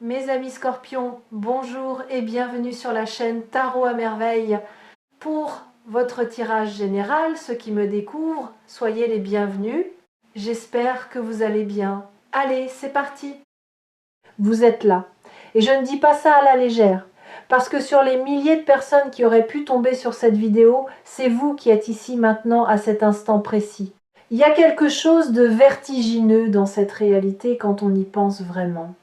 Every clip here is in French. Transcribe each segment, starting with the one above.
Mes amis scorpions, bonjour et bienvenue sur la chaîne Tarot à merveille. Pour votre tirage général, ceux qui me découvrent, soyez les bienvenus. J'espère que vous allez bien. Allez, c'est parti. Vous êtes là. Et je ne dis pas ça à la légère, parce que sur les milliers de personnes qui auraient pu tomber sur cette vidéo, c'est vous qui êtes ici maintenant à cet instant précis. Il y a quelque chose de vertigineux dans cette réalité quand on y pense vraiment.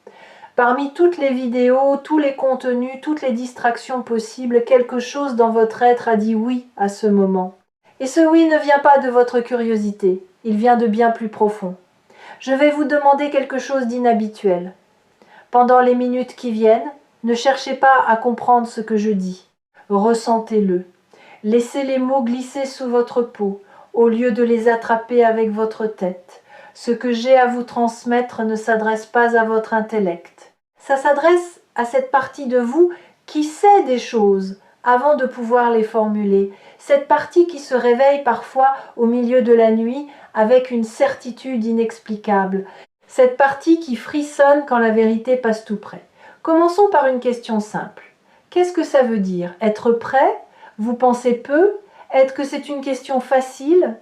Parmi toutes les vidéos, tous les contenus, toutes les distractions possibles, quelque chose dans votre être a dit oui à ce moment. Et ce oui ne vient pas de votre curiosité, il vient de bien plus profond. Je vais vous demander quelque chose d'inhabituel. Pendant les minutes qui viennent, ne cherchez pas à comprendre ce que je dis. Ressentez-le. Laissez les mots glisser sous votre peau, au lieu de les attraper avec votre tête. Ce que j'ai à vous transmettre ne s'adresse pas à votre intellect. Ça s'adresse à cette partie de vous qui sait des choses avant de pouvoir les formuler. Cette partie qui se réveille parfois au milieu de la nuit avec une certitude inexplicable. Cette partie qui frissonne quand la vérité passe tout près. Commençons par une question simple. Qu'est-ce que ça veut dire? Être prêt? Vous pensez peu? Est-ce que c'est une question facile?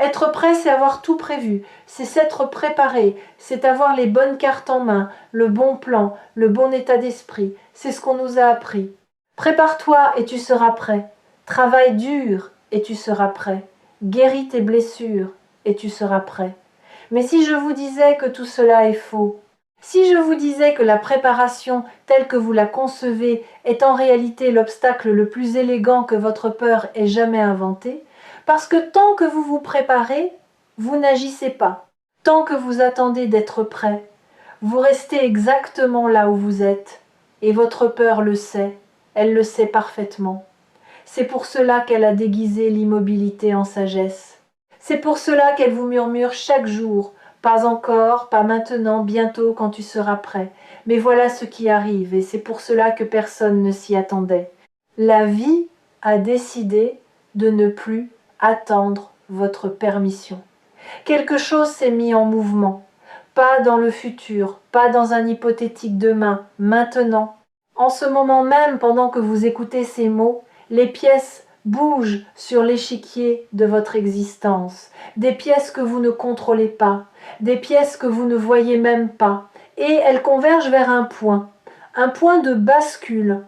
Être prêt, c'est avoir tout prévu, c'est s'être préparé, c'est avoir les bonnes cartes en main, le bon plan, le bon état d'esprit. C'est ce qu'on nous a appris. Prépare-toi et tu seras prêt. Travaille dur et tu seras prêt. Guéris tes blessures et tu seras prêt. Mais si je vous disais que tout cela est faux, si je vous disais que la préparation telle que vous la concevez est en réalité l'obstacle le plus élégant que votre peur ait jamais inventé, parce que tant que vous vous préparez, vous n'agissez pas. Tant que vous attendez d'être prêt, vous restez exactement là où vous êtes. Et votre peur le sait, elle le sait parfaitement. C'est pour cela qu'elle a déguisé l'immobilité en sagesse. C'est pour cela qu'elle vous murmure chaque jour, pas encore, pas maintenant, bientôt quand tu seras prêt. Mais voilà ce qui arrive et c'est pour cela que personne ne s'y attendait. La vie a décidé de ne plus attendre votre permission. Quelque chose s'est mis en mouvement, pas dans le futur, pas dans un hypothétique demain, maintenant. En ce moment même, pendant que vous écoutez ces mots, les pièces bougent sur l'échiquier de votre existence, des pièces que vous ne contrôlez pas, des pièces que vous ne voyez même pas, et elles convergent vers un point de bascule,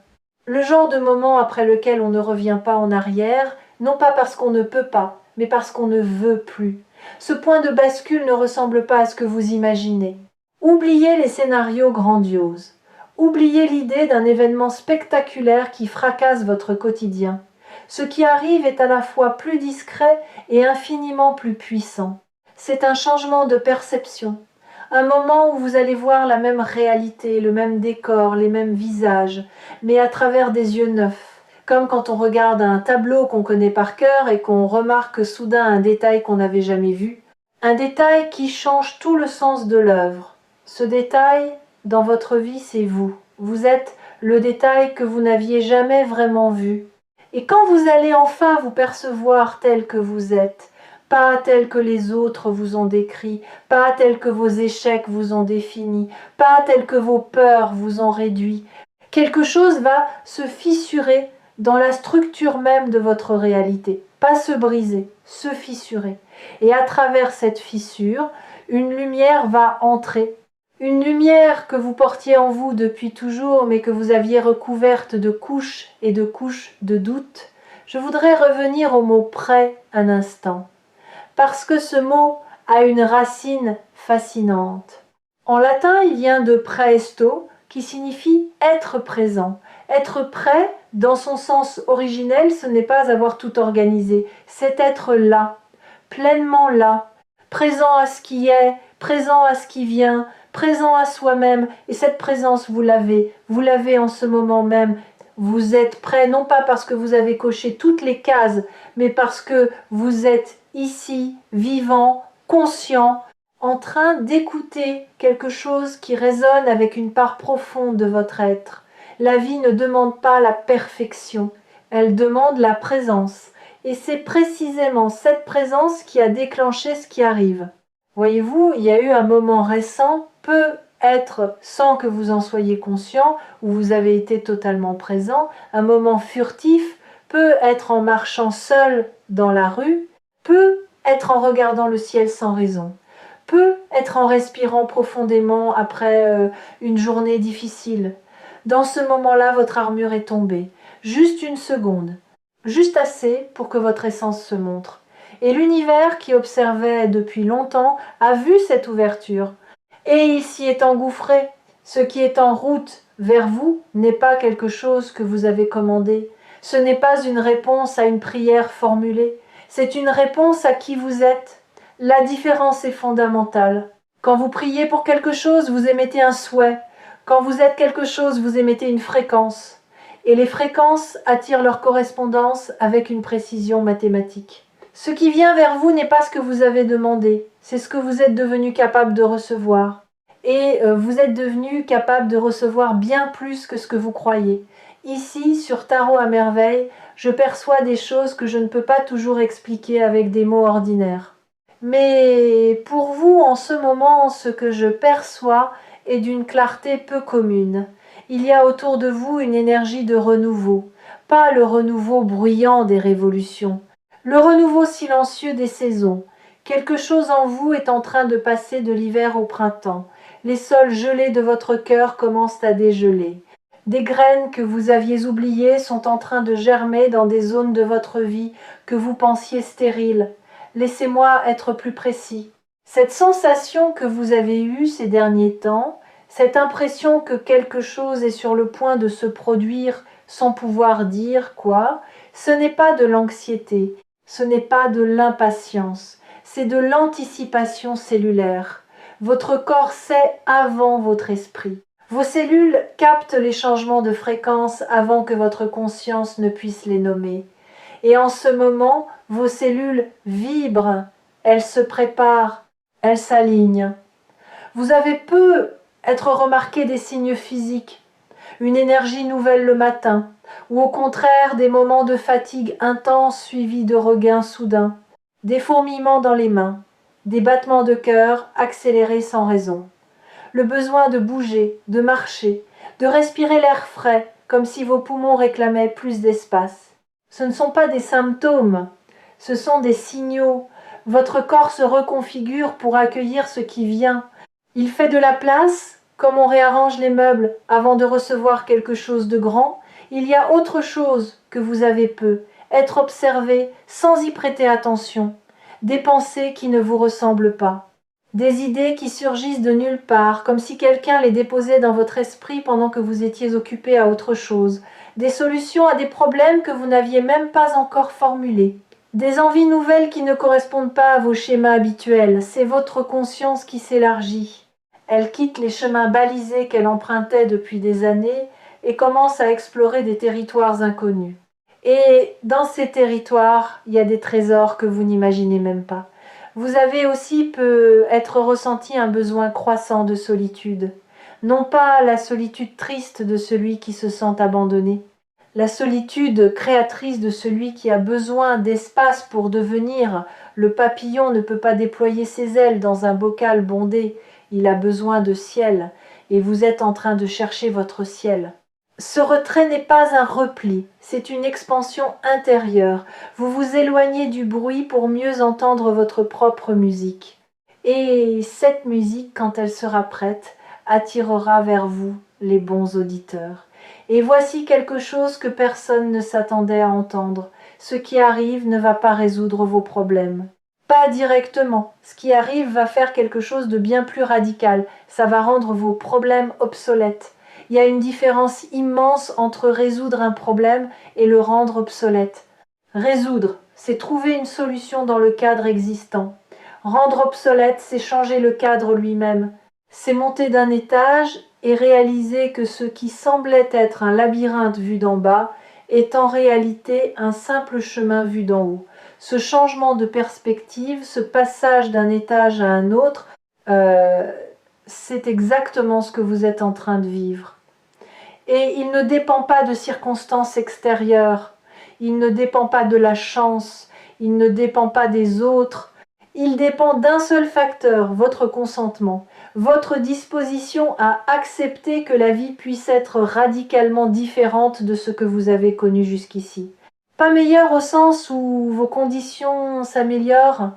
le genre de moment après lequel on ne revient pas en arrière, non pas parce qu'on ne peut pas, mais parce qu'on ne veut plus. Ce point de bascule ne ressemble pas à ce que vous imaginez. Oubliez les scénarios grandioses. Oubliez l'idée d'un événement spectaculaire qui fracasse votre quotidien. Ce qui arrive est à la fois plus discret et infiniment plus puissant. C'est un changement de perception. Un moment où vous allez voir la même réalité, le même décor, les mêmes visages, mais à travers des yeux neufs. Comme quand on regarde un tableau qu'on connaît par cœur et qu'on remarque soudain un détail qu'on n'avait jamais vu. Un détail qui change tout le sens de l'œuvre. Ce détail, dans votre vie, c'est vous. Vous êtes le détail que vous n'aviez jamais vraiment vu. Et quand vous allez enfin vous percevoir tel que vous êtes, pas tel que les autres vous ont décrit, pas tel que vos échecs vous ont défini, pas tel que vos peurs vous ont réduit, quelque chose va se fissurer dans la structure même de votre réalité. Pas se briser, se fissurer. Et à travers cette fissure, une lumière va entrer. Une lumière que vous portiez en vous depuis toujours, mais que vous aviez recouverte de couches et de couches de doute. Je voudrais revenir au mot « prêt » un instant, parce que ce mot a une racine fascinante. En latin, il vient de praesto, qui signifie être présent. Être prêt, dans son sens originel, ce n'est pas avoir tout organisé, c'est être là, pleinement là, présent à ce qui est, présent à ce qui vient, présent à soi-même. Et cette présence, vous l'avez en ce moment même. Vous êtes prêt, non pas parce que vous avez coché toutes les cases, mais parce que vous êtes ici, vivant, conscient, en train d'écouter quelque chose qui résonne avec une part profonde de votre être. La vie ne demande pas la perfection, elle demande la présence. Et c'est précisément cette présence qui a déclenché ce qui arrive. Voyez-vous, il y a eu un moment récent, peu être, sans que vous en soyez conscient, où vous avez été totalement présent, un moment furtif, peut être en marchant seul dans la rue, peut être en regardant le ciel sans raison, peut être en respirant profondément après une journée difficile. Dans ce moment-là, votre armure est tombée. Juste une seconde, juste assez pour que votre essence se montre. Et l'univers qui observait depuis longtemps a vu cette ouverture. Et il s'y est engouffré. Ce qui est en route vers vous n'est pas quelque chose que vous avez commandé. Ce n'est pas une réponse à une prière formulée. C'est une réponse à qui vous êtes. La différence est fondamentale. Quand vous priez pour quelque chose, vous émettez un souhait. Quand vous êtes quelque chose, vous émettez une fréquence. Et les fréquences attirent leur correspondance avec une précision mathématique. Ce qui vient vers vous n'est pas ce que vous avez demandé, c'est ce que vous êtes devenu capable de recevoir. Et vous êtes devenu capable de recevoir bien plus que ce que vous croyez. Ici, sur Tarot à merveille, je perçois des choses que je ne peux pas toujours expliquer avec des mots ordinaires. Mais pour vous, en ce moment, ce que je perçois est d'une clarté peu commune. Il y a autour de vous une énergie de renouveau, pas le renouveau bruyant des révolutions, le renouveau silencieux des saisons. Quelque chose en vous est en train de passer de l'hiver au printemps. Les sols gelés de votre cœur commencent à dégeler. Des graines que vous aviez oubliées sont en train de germer dans des zones de votre vie que vous pensiez stériles. Laissez-moi être plus précis. Cette sensation que vous avez eue ces derniers temps, cette impression que quelque chose est sur le point de se produire sans pouvoir dire quoi, ce n'est pas de l'anxiété, ce n'est pas de l'impatience, c'est de l'anticipation cellulaire. Votre corps sait avant votre esprit. Vos cellules captent les changements de fréquence avant que votre conscience ne puisse les nommer. Et en ce moment, vos cellules vibrent, elles se préparent, elles s'alignent. Vous avez peu être remarqué des signes physiques, une énergie nouvelle le matin, ou au contraire des moments de fatigue intense suivis de regains soudains, des fourmillements dans les mains, des battements de cœur accélérés sans raison, le besoin de bouger, de marcher, de respirer l'air frais, comme si vos poumons réclamaient plus d'espace. Ce ne sont pas des symptômes, ce sont des signaux. Votre corps se reconfigure pour accueillir ce qui vient. Il fait de la place, comme on réarrange les meubles avant de recevoir quelque chose de grand. Il y a autre chose que vous avez peu, être observé sans y prêter attention, des pensées qui ne vous ressemblent pas, des idées qui surgissent de nulle part, comme si quelqu'un les déposait dans votre esprit pendant que vous étiez occupé à autre chose, des solutions à des problèmes que vous n'aviez même pas encore formulés. Des envies nouvelles qui ne correspondent pas à vos schémas habituels, c'est votre conscience qui s'élargit. Elle quitte les chemins balisés qu'elle empruntait depuis des années et commence à explorer des territoires inconnus. Et dans ces territoires, il y a des trésors que vous n'imaginez même pas. Vous avez aussi peut être ressenti un besoin croissant de solitude. Non pas la solitude triste de celui qui se sent abandonné, la solitude créatrice de celui qui a besoin d'espace pour devenir. Le papillon ne peut pas déployer ses ailes dans un bocal bondé, il a besoin de ciel, et vous êtes en train de chercher votre ciel. Ce retrait n'est pas un repli, c'est une expansion intérieure. Vous vous éloignez du bruit pour mieux entendre votre propre musique. Et cette musique, quand elle sera prête, attirera vers vous les bons auditeurs. Et voici quelque chose que personne ne s'attendait à entendre. Ce qui arrive ne va pas résoudre vos problèmes. Pas directement. Ce qui arrive va faire quelque chose de bien plus radical. Ça va rendre vos problèmes obsolètes. Il y a une différence immense entre résoudre un problème et le rendre obsolète. Résoudre, c'est trouver une solution dans le cadre existant. Rendre obsolète, c'est changer le cadre lui-même. C'est monter d'un étage et réaliser que ce qui semblait être un labyrinthe vu d'en bas est en réalité un simple chemin vu d'en haut. Ce changement de perspective, ce passage d'un étage à un autre, c'est exactement ce que vous êtes en train de vivre. Et il ne dépend pas de circonstances extérieures, il ne dépend pas de la chance, il ne dépend pas des autres, il dépend d'un seul facteur, votre consentement. votre disposition à accepter que la vie puisse être radicalement différente de ce que vous avez connu jusqu'ici. Pas meilleure au sens où vos conditions s'améliorent,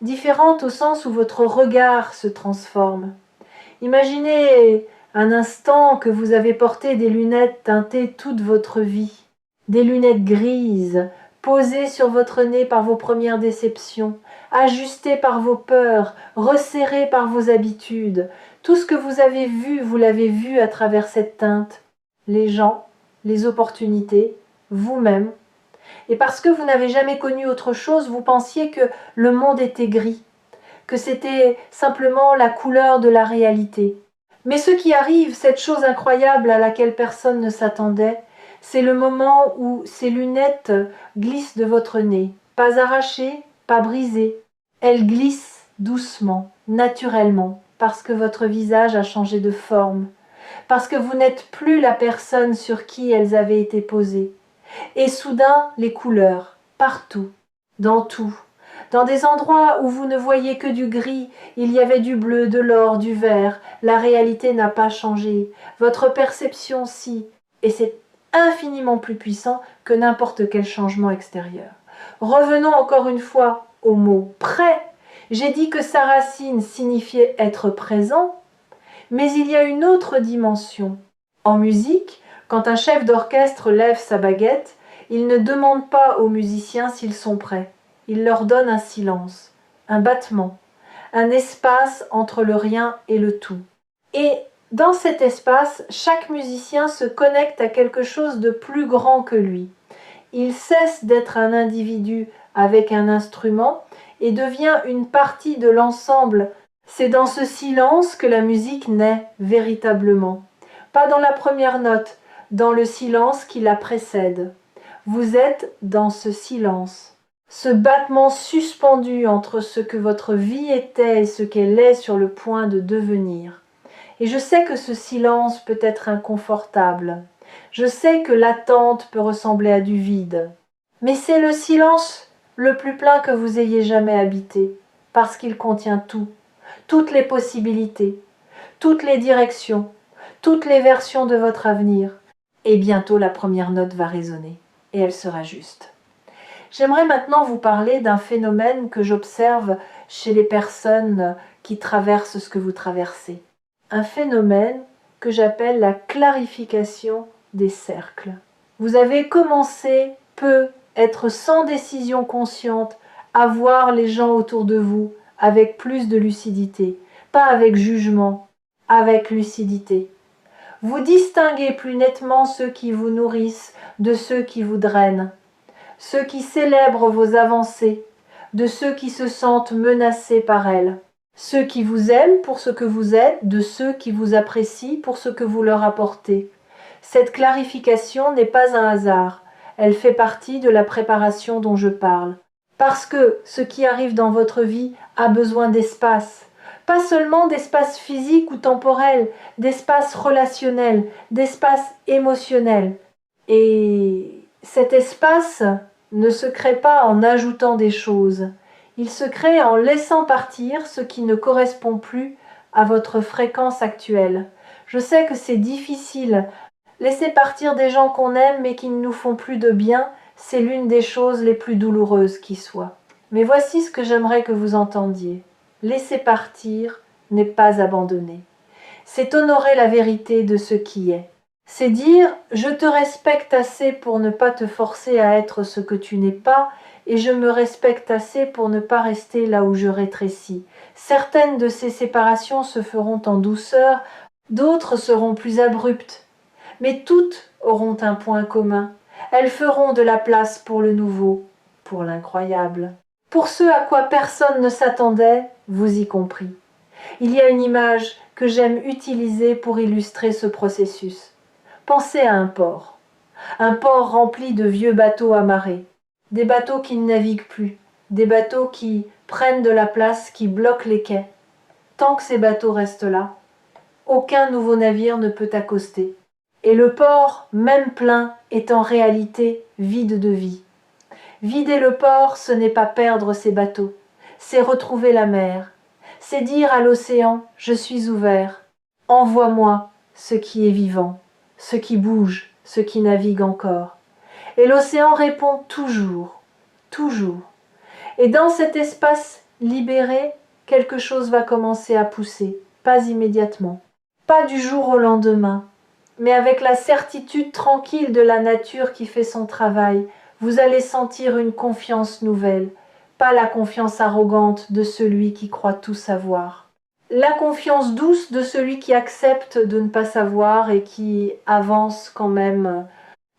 différente au sens où votre regard se transforme. Imaginez un instant que vous avez porté des lunettes teintées toute votre vie, des lunettes grises, posées sur votre nez par vos premières déceptions, ajustées par vos peurs, resserrées par vos habitudes. Tout ce que vous avez vu, vous l'avez vu à travers cette teinte. Les gens, les opportunités, vous-même. Et parce que vous n'avez jamais connu autre chose, vous pensiez que le monde était gris, que c'était simplement la couleur de la réalité. Mais ce qui arrive, cette chose incroyable à laquelle personne ne s'attendait, c'est le moment où ces lunettes glissent de votre nez, pas arrachées, pas brisées. Elles glissent doucement, naturellement, parce que votre visage a changé de forme, parce que vous n'êtes plus la personne sur qui elles avaient été posées. Et soudain, les couleurs, partout, dans tout. Dans des endroits où vous ne voyez que du gris, il y avait du bleu, de l'or, du vert. La réalité n'a pas changé. Votre perception, si. Et c'est infiniment plus puissant que n'importe quel changement extérieur. Revenons encore une fois au mot « prêt ». J'ai dit que sa racine signifiait être présent, mais il y a une autre dimension. En musique, quand un chef d'orchestre lève sa baguette, il ne demande pas aux musiciens s'ils sont prêts. Il leur donne un silence, un battement, un espace entre le rien et le tout. Et dans cet espace, chaque musicien se connecte à quelque chose de plus grand que lui. Il cesse d'être un individu avec un instrument et devient une partie de l'ensemble. C'est dans ce silence que la musique naît véritablement. Pas dans la première note, dans le silence qui la précède. Vous êtes dans ce silence, ce battement suspendu entre ce que votre vie était et ce qu'elle est sur le point de devenir. Et je sais que ce silence peut être inconfortable. Je sais que l'attente peut ressembler à du vide. Mais c'est le silence le plus plein que vous ayez jamais habité, parce qu'il contient tout, toutes les possibilités, toutes les directions, toutes les versions de votre avenir. Et bientôt la première note va résonner, et elle sera juste. J'aimerais maintenant vous parler d'un phénomène que j'observe chez les personnes qui traversent ce que vous traversez. Un phénomène que j'appelle la clarification des cercles. Vous avez commencé être sans décision consciente, à voir les gens autour de vous avec plus de lucidité, pas avec jugement, avec lucidité. Vous distinguez plus nettement ceux qui vous nourrissent de ceux qui vous drainent, ceux qui célèbrent vos avancées, de ceux qui se sentent menacés par elles, ceux qui vous aiment pour ce que vous êtes, de ceux qui vous apprécient pour ce que vous leur apportez. Cette clarification n'est pas un hasard, elle fait partie de la préparation dont je parle. Parce que ce qui arrive dans votre vie a besoin d'espace, pas seulement d'espace physique ou temporel, d'espace relationnel, d'espace émotionnel. Et cet espace ne se crée pas en ajoutant des choses, il se crée en laissant partir ce qui ne correspond plus à votre fréquence actuelle. Je sais que c'est difficile. Laisser partir des gens qu'on aime mais qui ne nous font plus de bien, c'est l'une des choses les plus douloureuses qui soient. Mais voici ce que j'aimerais que vous entendiez. Laisser partir n'est pas abandonner. C'est honorer la vérité de ce qui est. C'est dire « je te respecte assez pour ne pas te forcer à être ce que tu n'es pas et je me respecte assez pour ne pas rester là où je rétrécis. » Certaines de ces séparations se feront en douceur, d'autres seront plus abruptes. Mais toutes auront un point commun. Elles feront de la place pour le nouveau, pour l'incroyable. Pour ce à quoi personne ne s'attendait, vous y compris. Il y a une image que j'aime utiliser pour illustrer ce processus. Pensez à un port rempli de vieux bateaux amarrés, des bateaux qui ne naviguent plus, des bateaux qui prennent de la place, qui bloquent les quais. Tant que ces bateaux restent là, aucun nouveau navire ne peut accoster. Et le port, même plein, est en réalité vide de vie. Vider le port, ce n'est pas perdre ses bateaux, c'est retrouver la mer. C'est dire à l'océan, je suis ouvert, envoie-moi ce qui est vivant, ce qui bouge, ce qui navigue encore. Et l'océan répond toujours, toujours. Et dans cet espace libéré, quelque chose va commencer à pousser, pas immédiatement, pas du jour au lendemain, mais avec la certitude tranquille de la nature qui fait son travail, vous allez sentir une confiance nouvelle, pas la confiance arrogante de celui qui croit tout savoir. La confiance douce de celui qui accepte de ne pas savoir et qui avance quand même.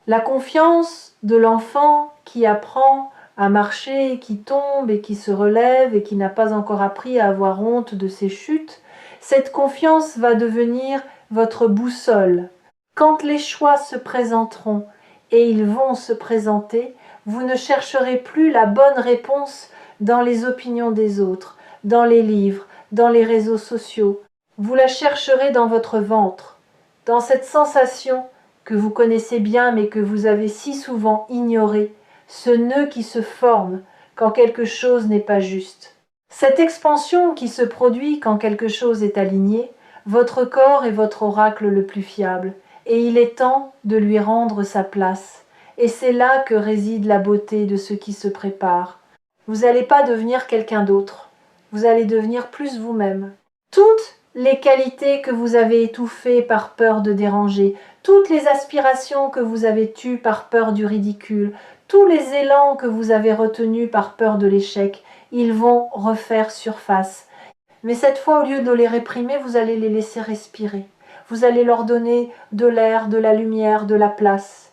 La confiance de l'enfant qui apprend à marcher, qui tombe et qui se relève et qui n'a pas encore appris à avoir honte de ses chutes, cette confiance va devenir votre boussole. Quand les choix se présenteront, et ils vont se présenter, vous ne chercherez plus la bonne réponse dans les opinions des autres, dans les livres, dans les réseaux sociaux. Vous la chercherez dans votre ventre, dans cette sensation que vous connaissez bien mais que vous avez si souvent ignorée, ce nœud qui se forme quand quelque chose n'est pas juste. Cette expansion qui se produit quand quelque chose est aligné, votre corps est votre oracle le plus fiable, et il est temps de lui rendre sa place. Et c'est là que réside la beauté de ce qui se prépare. Vous n'allez pas devenir quelqu'un d'autre, vous allez devenir plus vous-même. Toutes les qualités que vous avez étouffées par peur de déranger, toutes les aspirations que vous avez tues par peur du ridicule, tous les élans que vous avez retenus par peur de l'échec, ils vont refaire surface. Mais cette fois, au lieu de les réprimer, vous allez les laisser respirer. Vous allez leur donner de l'air, de la lumière, de la place.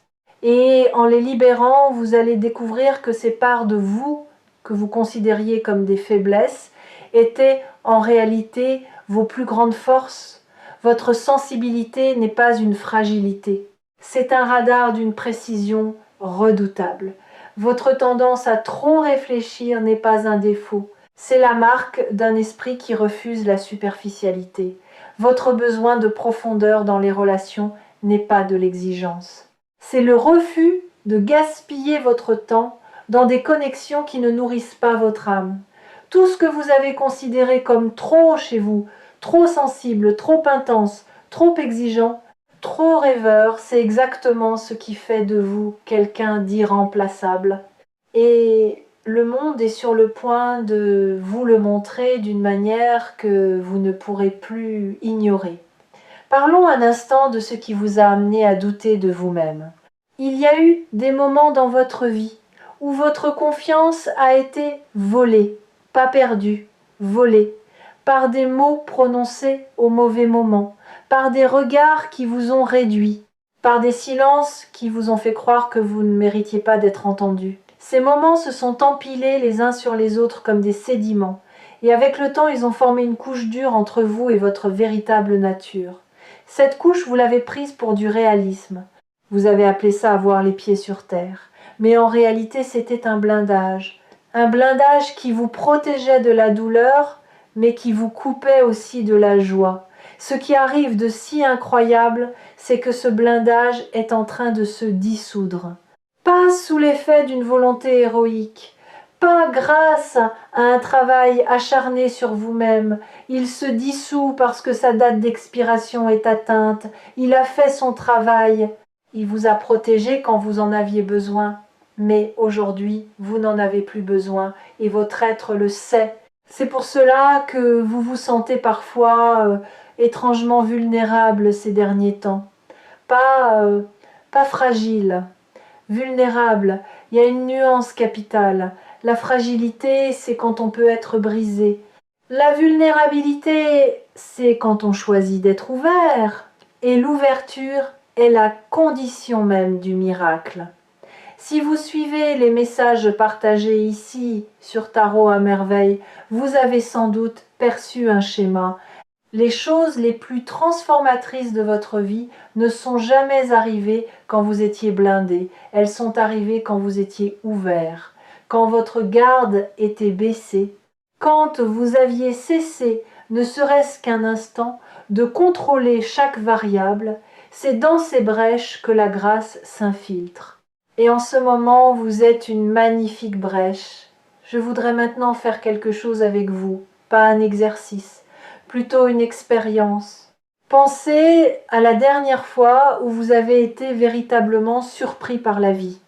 Et en les libérant, vous allez découvrir que ces parts de vous, que vous considériez comme des faiblesses, étaient en réalité vos plus grandes forces. Votre sensibilité n'est pas une fragilité. C'est un radar d'une précision redoutable. Votre tendance à trop réfléchir n'est pas un défaut. C'est la marque d'un esprit qui refuse la superficialité. Votre besoin de profondeur dans les relations n'est pas de l'exigence. C'est le refus de gaspiller votre temps dans des connexions qui ne nourrissent pas votre âme. Tout ce que vous avez considéré comme trop chez vous, trop sensible, trop intense, trop exigeant, trop rêveur, c'est exactement ce qui fait de vous quelqu'un d'irremplaçable. Et le monde est sur le point de vous le montrer d'une manière que vous ne pourrez plus ignorer. Parlons un instant de ce qui vous a amené à douter de vous-même. Il y a eu des moments dans votre vie où votre confiance a été volée, pas perdue, volée, par des mots prononcés au mauvais moment, par des regards qui vous ont réduit, par des silences qui vous ont fait croire que vous ne méritiez pas d'être entendu. Ces moments se sont empilés les uns sur les autres comme des sédiments, et avec le temps ils ont formé une couche dure entre vous et votre véritable nature. Cette couche, vous l'avez prise pour du réalisme. Vous avez appelé ça avoir les pieds sur terre. Mais en réalité, c'était un blindage. Un blindage qui vous protégeait de la douleur, mais qui vous coupait aussi de la joie. Ce qui arrive de si incroyable, c'est que ce blindage est en train de se dissoudre. Pas sous l'effet d'une volonté héroïque, pas grâce à un travail acharné sur vous-même. Il se dissout parce que sa date d'expiration est atteinte. Il a fait son travail. Il vous a protégé quand vous en aviez besoin. Mais aujourd'hui, vous n'en avez plus besoin et votre être le sait. C'est pour cela que vous vous sentez parfois étrangement vulnérable ces derniers temps. Pas fragile, vulnérable. Il y a une nuance capitale. La fragilité, c'est quand on peut être brisé. La vulnérabilité, c'est quand on choisit d'être ouvert. Et l'ouverture est la condition même du miracle. Si vous suivez les messages partagés ici sur Tarot à merveille, vous avez sans doute perçu un schéma. Les choses les plus transformatrices de votre vie ne sont jamais arrivées quand vous étiez blindé. Elles sont arrivées quand vous étiez ouvert, quand votre garde était baissée, quand vous aviez cessé, ne serait-ce qu'un instant, de contrôler chaque variable. C'est dans ces brèches que la grâce s'infiltre. Et en ce moment, vous êtes une magnifique brèche. Je voudrais maintenant faire quelque chose avec vous. pas un exercice, plutôt une expérience. Pensez à la dernière fois où vous avez été véritablement surpris par la vie.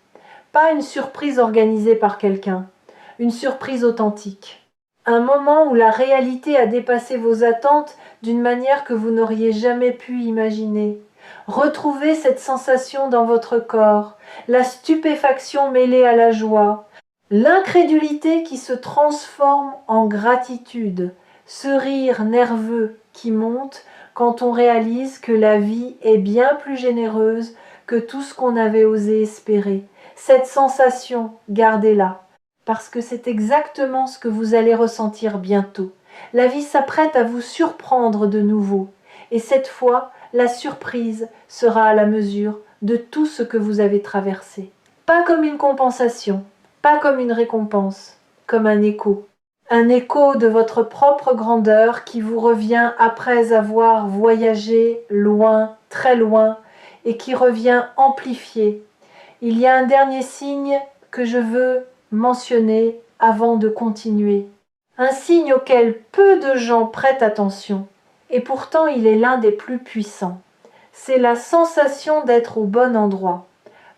Pas une surprise organisée par quelqu'un, une surprise authentique. Un moment où la réalité a dépassé vos attentes d'une manière que vous n'auriez jamais pu imaginer. Retrouvez cette sensation dans votre corps, la stupéfaction mêlée à la joie, l'incrédulité qui se transforme en gratitude, ce rire nerveux qui monte quand on réalise que la vie est bien plus généreuse que tout ce qu'on avait osé espérer. Cette sensation, gardez-la, parce que c'est exactement ce que vous allez ressentir bientôt. La vie s'apprête à vous surprendre de nouveau, et cette fois, la surprise sera à la mesure de tout ce que vous avez traversé. Pas comme une compensation, pas comme une récompense, comme un écho. Un écho de votre propre grandeur qui vous revient après avoir voyagé loin, très loin, et qui revient amplifié. Il y a un dernier signe que je veux mentionner avant de continuer. Un signe auquel peu de gens prêtent attention, et pourtant il est l'un des plus puissants. C'est la sensation d'être au bon endroit,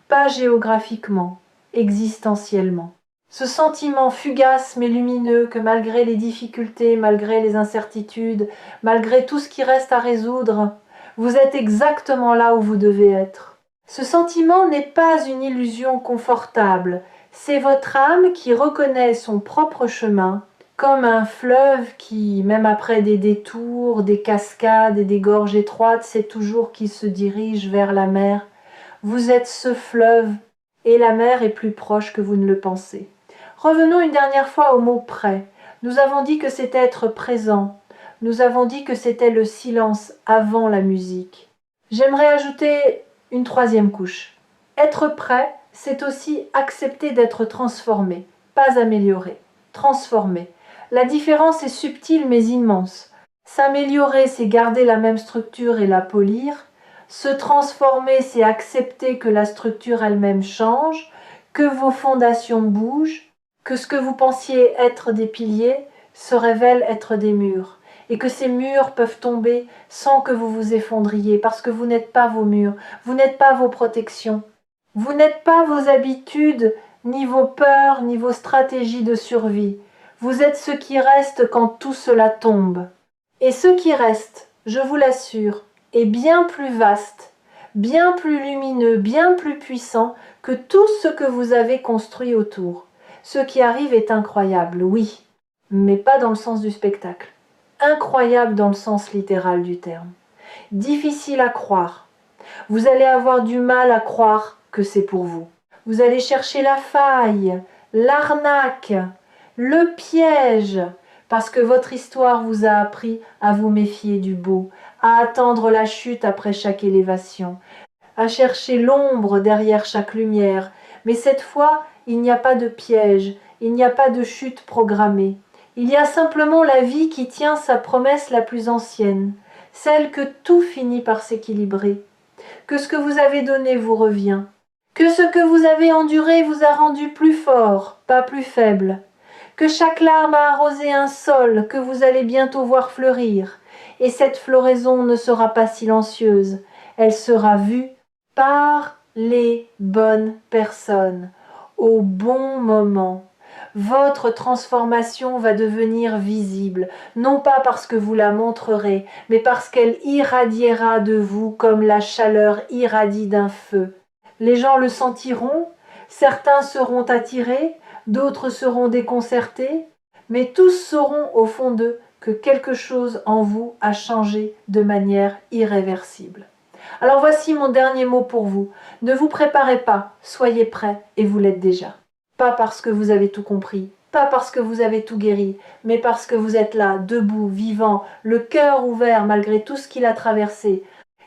pas géographiquement, existentiellement. Ce sentiment fugace mais lumineux que malgré les difficultés, malgré les incertitudes, malgré tout ce qui reste à résoudre, vous êtes exactement là où vous devez être. Ce sentiment n'est pas une illusion confortable, c'est votre âme qui reconnaît son propre chemin, comme un fleuve qui, même après des détours, des cascades et des gorges étroites, sait toujours qu'il se dirige vers la mer. Vous êtes ce fleuve, et la mer est plus proche que vous ne le pensez. Revenons une dernière fois au mot « prêt ». Nous avons dit que c'était être présent. Nous avons dit que c'était le silence avant la musique. J'aimerais ajouter une troisième couche. Être prêt, c'est aussi accepter d'être transformé, pas amélioré, transformé. La différence est subtile mais immense. S'améliorer, c'est garder la même structure et la polir. Se transformer, c'est accepter que la structure elle-même change, que vos fondations bougent, que ce que vous pensiez être des piliers se révèle être des murs, et que ces murs peuvent tomber sans que vous vous effondriez, parce que vous n'êtes pas vos murs, vous n'êtes pas vos protections, vous n'êtes pas vos habitudes, ni vos peurs, ni vos stratégies de survie. Vous êtes ce qui reste quand tout cela tombe. Et ce qui reste, je vous l'assure, est bien plus vaste, bien plus lumineux, bien plus puissant que tout ce que vous avez construit autour. Ce qui arrive est incroyable, oui, mais pas dans le sens du spectacle. Incroyable dans le sens littéral du terme. Difficile à croire. Vous allez avoir du mal à croire que c'est pour vous. Vous allez chercher la faille, l'arnaque, le piège, parce que votre histoire vous a appris à vous méfier du beau, à attendre la chute après chaque élévation, à chercher l'ombre derrière chaque lumière. Mais cette fois, il n'y a pas de piège, il n'y a pas de chute programmée. Il y a simplement la vie qui tient sa promesse la plus ancienne, celle que tout finit par s'équilibrer, que ce que vous avez donné vous revient, que ce que vous avez enduré vous a rendu plus fort, pas plus faible, que chaque larme a arrosé un sol que vous allez bientôt voir fleurir, et cette floraison ne sera pas silencieuse, elle sera vue par les bonnes personnes, au bon moment. Votre transformation va devenir visible, non pas parce que vous la montrerez, mais parce qu'elle irradiera de vous comme la chaleur irradie d'un feu. Les gens le sentiront, certains seront attirés, d'autres seront déconcertés, mais tous sauront au fond d'eux que quelque chose en vous a changé de manière irréversible. Alors voici mon dernier mot pour vous. Ne vous préparez pas, soyez prêts et vous l'êtes déjà. Pas parce que vous avez tout compris, pas parce que vous avez tout guéri, mais parce que vous êtes là, debout, vivant, le cœur ouvert malgré tout ce qu'il a traversé.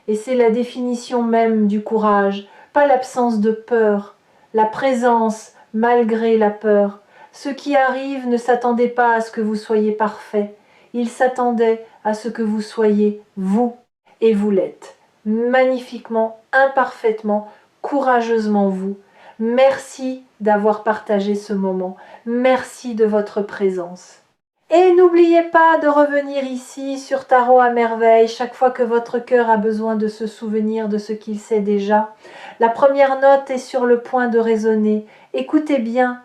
Et c'est la définition même du courage, pas l'absence de peur, la présence malgré la peur. Ceux qui arrivent ne s'attendaient pas à ce que vous soyez parfait, ils s'attendaient à ce que vous soyez vous, et vous l'êtes. Magnifiquement, imparfaitement, courageusement vous. Merci d'avoir partagé ce moment. Merci de votre présence. Et n'oubliez pas de revenir ici sur Tarot à merveille chaque fois que votre cœur a besoin de se souvenir de ce qu'il sait déjà. La première note est sur le point de résonner. Écoutez bien,